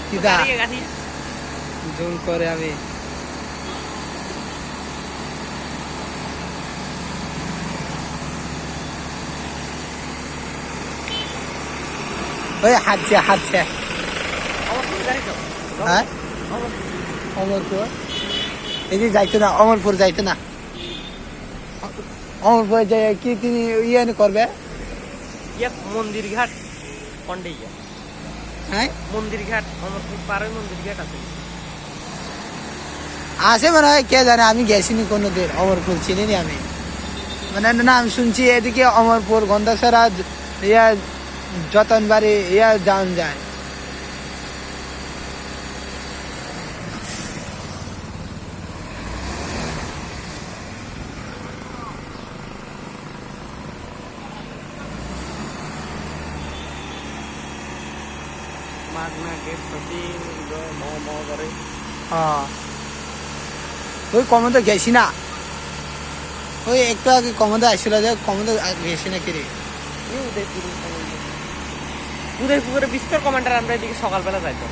কিদা জুম করে আমি ওই হাঁটছে হ্যাঁ অমরপুর এই যে যাইতো না অমরপুর যাইতো না অমরপুর যাই কি তিনি ইয়ে করবে মন্দির ঘাট পন্ডিয়া হ্যাঁ মন্দির ঘাট অমরপুর পারে মন্দির ঘাট আছে আছে মনে হয় কে জানে আমি গেছিনি কোনোদিন অমরপুর চিনিনি আমি মানে নাম শুনছি এদিকে অমরপুর গন্ধাছড়া ইয়া যতনবাড়ি ইয়া যাওয়া যায় মাগনা গেট প্রতি ম করে হ্যাঁ ওই কমতে গেছি না ওই একটু আগে কমতে আসছিল যে কমতে গেছি না কিরে উদয়পুরে বিস্তর কমান্ডার আমরা এদিকে সকালবেলা যাইতো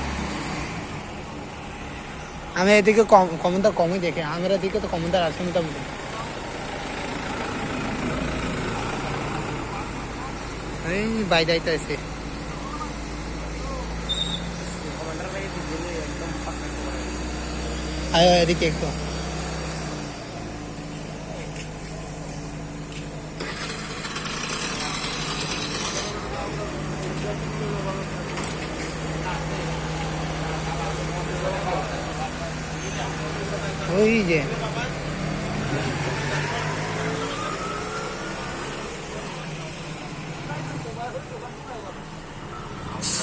আমি এদিকে কমন্দার কমই দেখে আমার এদিকে তো কমন্দার আছে মোটামুটি এই বাইরে যাইতে আছে আয় এদিকে একটু ওই যে